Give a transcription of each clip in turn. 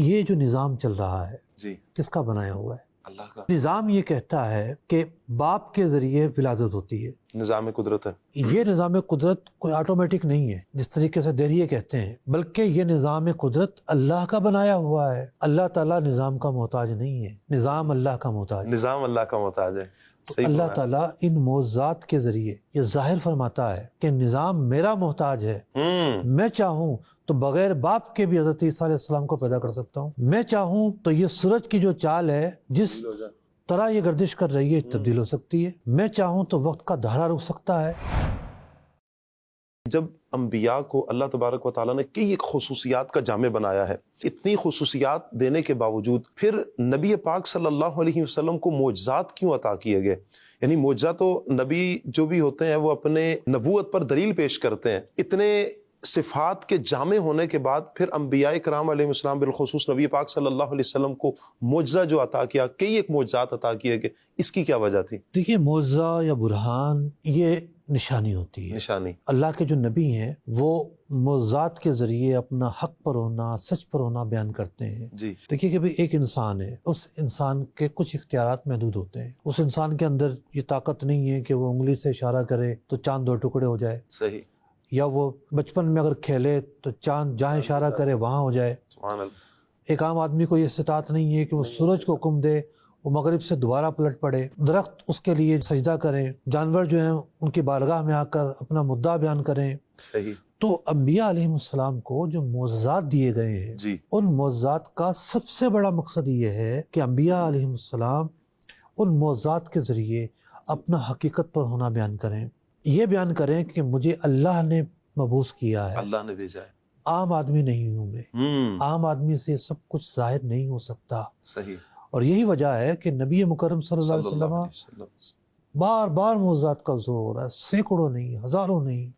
یہ جو نظام چل رہا ہے جی کس کا بنایا ہوا ہے؟ اللہ کا نظام یہ کہتا ہے کہ باپ کے ذریعے ولادت ہوتی ہے. نظام قدرت ہے. یہ نظام قدرت کوئی آٹومیٹک نہیں ہے جس طریقے سے دہریے کہتے ہیں، بلکہ یہ نظام قدرت اللہ کا بنایا ہوا ہے. اللہ تعالیٰ نظام کا محتاج نہیں ہے، نظام اللہ کا محتاج ہے. نظام اللہ کا محتاج ہے. تو صحیح اللہ فرمایا. تعالیٰ ان معجزات کے ذریعے یہ ظاہر فرماتا ہے کہ نظام میرا محتاج ہے. میں چاہوں تو بغیر باپ کے بھی حضرت عیسیٰ علیہ السلام کو پیدا کر سکتا ہوں. میں چاہوں تو یہ سورج کی جو چال ہے جس طرح یہ گردش کر رہی ہے تبدیل ہو سکتی ہے. میں چاہوں تو وقت کا دھارا رک سکتا ہے. جب انبیاء کو اللہ تبارک و تعالیٰ نے کئی ایک خصوصیات کا جامع بنایا ہے، اتنی خصوصیات دینے کے باوجود پھر نبی پاک صلی اللہ علیہ وسلم کو معجزات کیوں عطا کیے گئے؟ یعنی معجزہ تو نبی جو بھی ہوتے ہیں وہ اپنے نبوت پر دلیل پیش کرتے ہیں. اتنے صفات کے جامع ہونے کے بعد پھر انبیاء کرام علیہ السلام بالخصوص نبی پاک صلی اللہ علیہ وسلم کو معجزہ جو عطا کیا، کئی ایک معجزات عطا کیے گئے، اس کی کیا وجہ تھی؟ دیکھیے، معجزہ یا برہان یہ نشانی ہوتی ہے. نشانی. اللہ کے جو نبی ہیں وہ معجزات کے ذریعے اپنا حق پر ہونا، سچ پر ہونا بیان کرتے ہیں. جی. دیکھیے کہ ایک انسان ہے، اس انسان کے کچھ اختیارات محدود ہوتے ہیں. اس انسان کے اندر یہ طاقت نہیں ہے کہ وہ انگلی سے اشارہ کرے تو چاند دو ٹکڑے ہو جائے. صحیح. یا وہ بچپن میں اگر کھیلے تو چاند جہاں اشارہ کرے وہاں ہو جائے. سبحان اللہ. ایک عام آدمی کو یہ استطاعت نہیں ہے کہ وہ سورج کو حکم دے وہ مغرب سے دوبارہ پلٹ پڑے. درخت اس کے لیے سجدہ کریں، جانور جو ہیں ان کی بارگاہ میں آ کر اپنا مدعا بیان کریں. صحیح. تو انبیاء علیہ السلام کو جو معجزات دیے گئے ہیں، جی. ان معجزات کا سب سے بڑا مقصد یہ ہے کہ انبیاء علیہ السلام ان معجزات کے ذریعے اپنا حقیقت پر ہونا بیان کریں. یہ بیان کریں کہ مجھے اللہ نے مبعوث کیا ہے، اللہ نے بھیجا ہے. عام آدمی نہیں ہوں میں. عام آدمی سے سب کچھ ظاہر نہیں ہو سکتا. صحیح. اور یہی وجہ ہے کہ نبی مکرم صلی اللہ علیہ وسلم بار بار معجزات کا ظہور ہو رہا ہے. سینکڑوں نہیں، ہزاروں نہیں،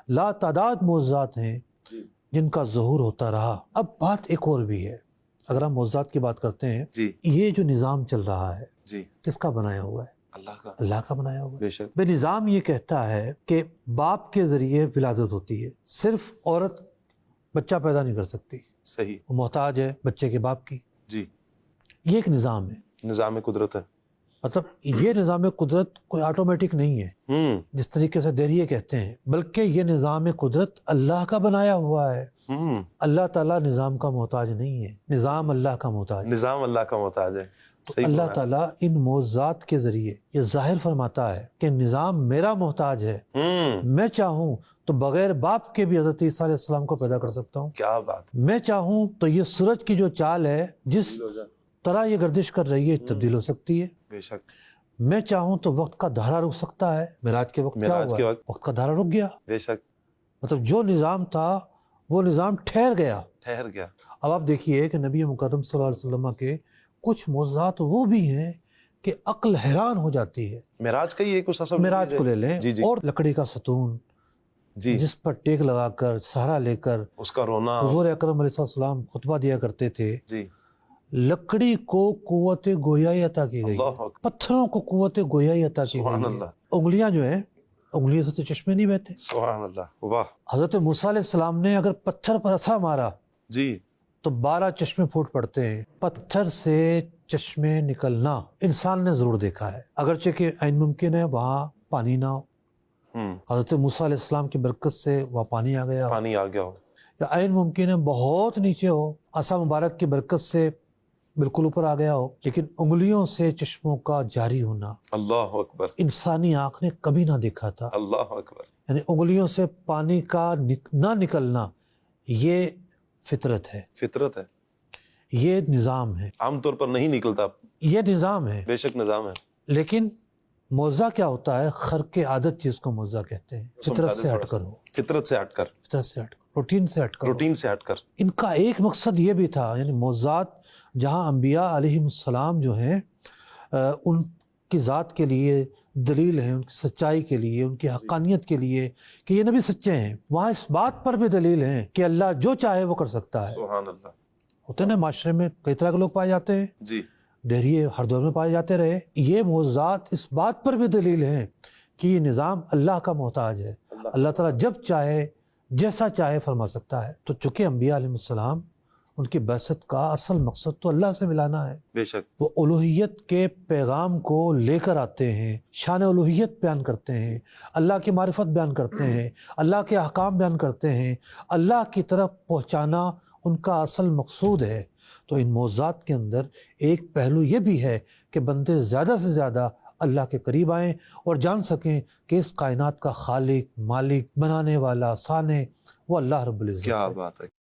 لا تعداد معجزات ہیں جن کا ظہور ہوتا رہا. اب بات ایک اور بھی ہے، اگر ہم معجزات کی بات کرتے ہیں، جی. یہ جو نظام چل رہا ہے جی. کس کا بنایا ہوا ہے؟ اللہ کا. اللہ کا بنایا ہوا ہے. بے شک. بے نظام یہ کہتا ہے کہ باپ کے ذریعے ولادت ہوتی ہے. صرف عورت بچہ پیدا نہیں کر سکتی، صحیح. وہ محتاج ہے بچے کے باپ کی. جی. یہ ایک نظام ہے. نظام قدرت ہے. مطلب یہ نظام قدرت کوئی آٹومیٹک نہیں ہے جس طریقے سے دہریے کہتے ہیں، بلکہ یہ نظام قدرت اللہ کا بنایا ہوا ہے. اللہ تعالیٰ نظام کا محتاج نہیں ہے، نظام اللہ کا محتاج ہے. نظام اللہ کا محتاج ہے. تو اللہ تعالیٰ ان معجزات کے ذریعے یہ ظاہر فرماتا ہے کہ نظام میرا محتاج ہے. میں چاہوں تو بغیر باپ کے بھی حضرت عیسیٰ علیہ السلام کو پیدا کر سکتا ہوں. کیا بات. میں چاہوں تو یہ سورج کی جو چال ہے جس طرح یہ گردش کر رہی ہے تبدیل ہو سکتی ہے. بے شک. میں چاہوں تو وقت کا دھارا رک سکتا ہے. معراج کے وقت کیا ہوا؟ وقت کا دھارا رک گیا. بے شک. مطلب جو نظام تھا وہ نظام ٹھہر گیا. ٹھہر گیا. اب آپ دیکھیے کہ نبی مکرم صلی اللہ علیہ وسلم کے کچھ معجزات وہ بھی ہیں کہ عقل حیران ہو جاتی ہے. معراج کا ہی ایک اثر. معراج کو لے لیں. جی. اور لکڑی کا ستون جی. جس پر ٹیک لگا کر سہارا لے کر اس کا رونا. حضور اکرم علیہ السلام خطبہ دیا کرتے تھے. جی. لکڑی کو قوت گویائی عطا کی گئی، پتھروں کو قوت گویائی عطا کی گئی. انگلیاں جو ہیں، انگلیوں سے تو چشمے نہیں بہتے. سبحان اللہ. واہ. حضرت موسیٰ علیہ السلام نے اگر پتھر پر عصا مارا جی تو 12 چشمے پھوٹ پڑتے ہیں. پتھر سے چشمے نکلنا انسان نے ضرور دیکھا ہے، اگرچہ کہ عین ممکن ہے وہاں پانی نہ ہو. حضرت موسیٰ علیہ السلام کی برکت سے وہاں پانی آ گیا ہو. یا عین ممکن ہے بہت نیچے ہو، عصا مبارک کی برکت سے بالکل اوپر آ گیا ہو. لیکن انگلیوں سے چشموں کا جاری ہونا، اللہ اکبر، انسانی آنکھ نے کبھی نہ دیکھا تھا. اللہ اکبر. یعنی انگلیوں سے پانی کا نہ نکلنا یہ فطرت ہے. فطرت ہے. یہ نظام ہے. عام طور پر نہیں نکلتا. یہ نظام ہے. بے شک نظام ہے. لیکن معجزہ کیا ہوتا ہے؟ خرق عادت چیز کو معجزہ کہتے ہیں. فطرت سے ہٹ کر ہو. فطرت سے ہٹ کر. فطرت سے ہٹ کر. روٹین سے ہٹ کر. روٹین سے ہٹ کر. ان کا ایک مقصد یہ بھی تھا، یعنی معجزات جہاں انبیاء علیہ السلام جو ہیں ان کی ذات کے لیے دلیل ہیں، ان کی سچائی کے لیے، ان کی حقانیت کے لیے کہ یہ نبی سچے ہیں، وہاں اس بات پر بھی دلیل ہیں کہ اللہ جو چاہے وہ کر سکتا ہے. سبحان اللہ. ہوتے نا معاشرے میں کئی طرح کے لوگ پائے جاتے ہیں. جی. دہریے ہر دور میں پائے جاتے رہے. یہ معجزات اس بات پر بھی دلیل ہیں کہ یہ نظام اللہ کا محتاج ہے. اللہ تعالیٰ جب چاہے جیسا چاہے فرما سکتا ہے. تو چونکہ انبیاء علیہ السلام ان کی بعثت کا اصل مقصد تو اللہ سے ملانا ہے. بے شک. وہ الوہیت کے پیغام کو لے کر آتے ہیں، شان الوہیت بیان کرتے ہیں، اللہ کی معرفت بیان کرتے ہیں، اللہ کے احکام بیان کرتے ہیں. اللہ کی طرف پہنچانا ان کا اصل مقصود ہے. تو ان معجزات کے اندر ایک پہلو یہ بھی ہے کہ بندے زیادہ سے زیادہ اللہ کے قریب آئیں اور جان سکیں کہ اس کائنات کا خالق، مالک، بنانے والا، صانع وہ اللہ رب العزت کیا ہے. بات ہے.